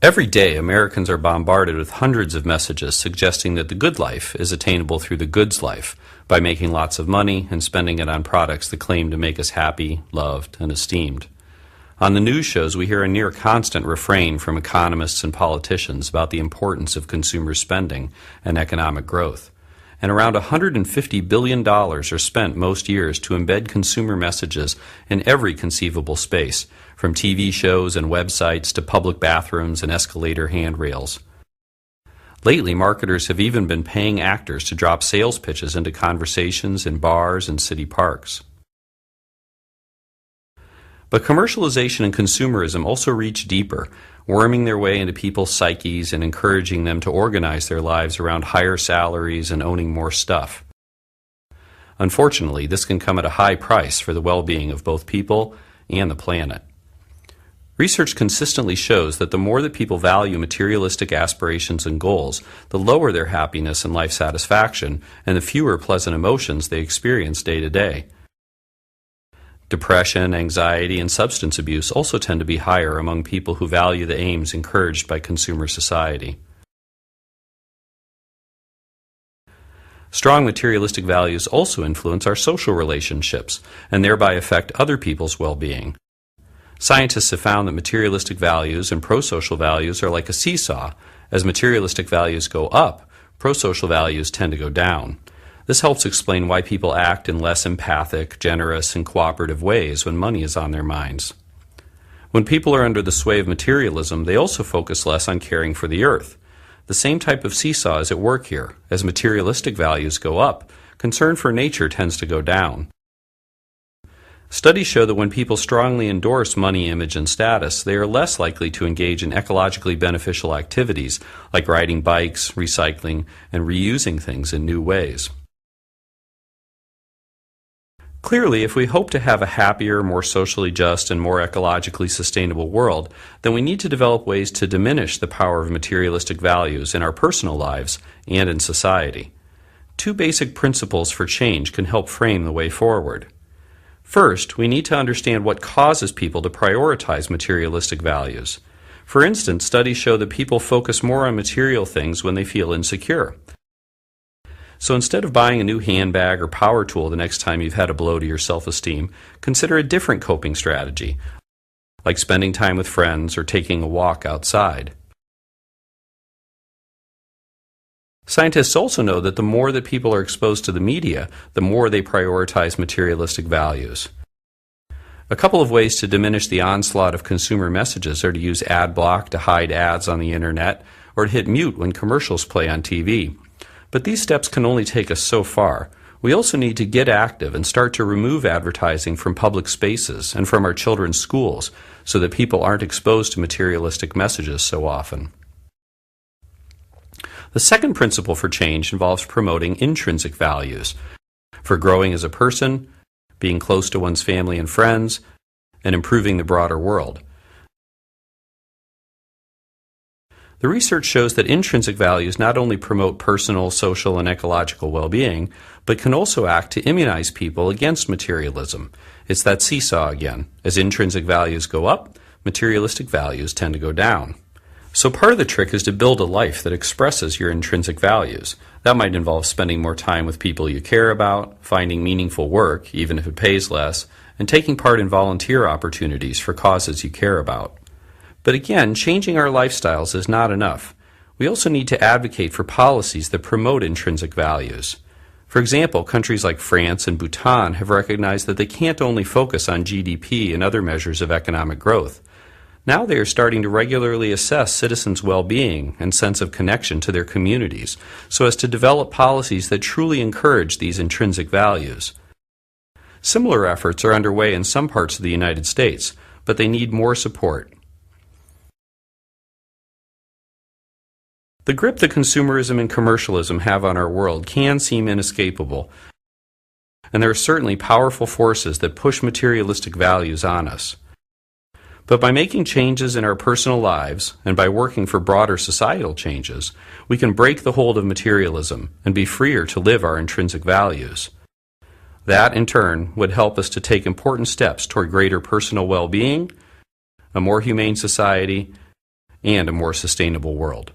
Every day, Americans are bombarded with hundreds of messages suggesting that the good life is attainable through the goods life by making lots of money and spending it on products that claim to make us happy, loved, and esteemed. On the news shows, we hear a near constant refrain from economists and politicians about the importance of consumer spending and economic growth. And around $150 billion are spent most years to embed consumer messages in every conceivable space, from TV shows and websites to public bathrooms and escalator handrails. Lately, marketers have even been paying actors to drop sales pitches into conversations in bars and city parks. But commercialization and consumerism also reach deeper, worming their way into people's psyches and encouraging them to organize their lives around higher salaries and owning more stuff. Unfortunately, this can come at a high price for the well-being of both people and the planet. Research consistently shows that the more that people value materialistic aspirations and goals, the lower their happiness and life satisfaction, and the fewer pleasant emotions they experience day to day. Depression, anxiety, and substance abuse also tend to be higher among people who value the aims encouraged by consumer society. Strong materialistic values also influence our social relationships and thereby affect other people's well-being. Scientists have found that materialistic values and pro-social values are like a seesaw. As materialistic values go up, pro-social values tend to go down. This helps explain why people act in less empathic, generous, and cooperative ways when money is on their minds. When people are under the sway of materialism, they also focus less on caring for the earth. The same type of seesaw is at work here. As materialistic values go up, concern for nature tends to go down. Studies show that when people strongly endorse money, image, and status, they are less likely to engage in ecologically beneficial activities like riding bikes, recycling, and reusing things in new ways. Clearly, if we hope to have a happier, more socially just, and more ecologically sustainable world, then we need to develop ways to diminish the power of materialistic values in our personal lives and in society. Two basic principles for change can help frame the way forward. First, we need to understand what causes people to prioritize materialistic values. For instance, studies show that people focus more on material things when they feel insecure. So instead of buying a new handbag or power tool the next time you've had a blow to your self-esteem, consider a different coping strategy, like spending time with friends or taking a walk outside. Scientists also know that the more that people are exposed to the media, the more they prioritize materialistic values. A couple of ways to diminish the onslaught of consumer messages are to use ad block to hide ads on the internet or to hit mute when commercials play on TV. But these steps can only take us so far. We also need to get active and start to remove advertising from public spaces and from our children's schools so that people aren't exposed to materialistic messages so often. The second principle for change involves promoting intrinsic values for growing as a person, being close to one's family and friends, and improving the broader world. The research shows that intrinsic values not only promote personal, social, and ecological well-being, but can also act to immunize people against materialism. It's that seesaw again. As intrinsic values go up, materialistic values tend to go down. So part of the trick is to build a life that expresses your intrinsic values. That might involve spending more time with people you care about, finding meaningful work, even if it pays less, and taking part in volunteer opportunities for causes you care about. But again, changing our lifestyles is not enough. We also need to advocate for policies that promote intrinsic values. For example, countries like France and Bhutan have recognized that they can't only focus on GDP and other measures of economic growth. Now they are starting to regularly assess citizens' well-being and sense of connection to their communities so as to develop policies that truly encourage these intrinsic values. Similar efforts are underway in some parts of the United States, but they need more support. The grip that consumerism and commercialism have on our world can seem inescapable, and there are certainly powerful forces that push materialistic values on us. But by making changes in our personal lives and by working for broader societal changes, we can break the hold of materialism and be freer to live our intrinsic values. That, in turn, would help us to take important steps toward greater personal well-being, a more humane society, and a more sustainable world.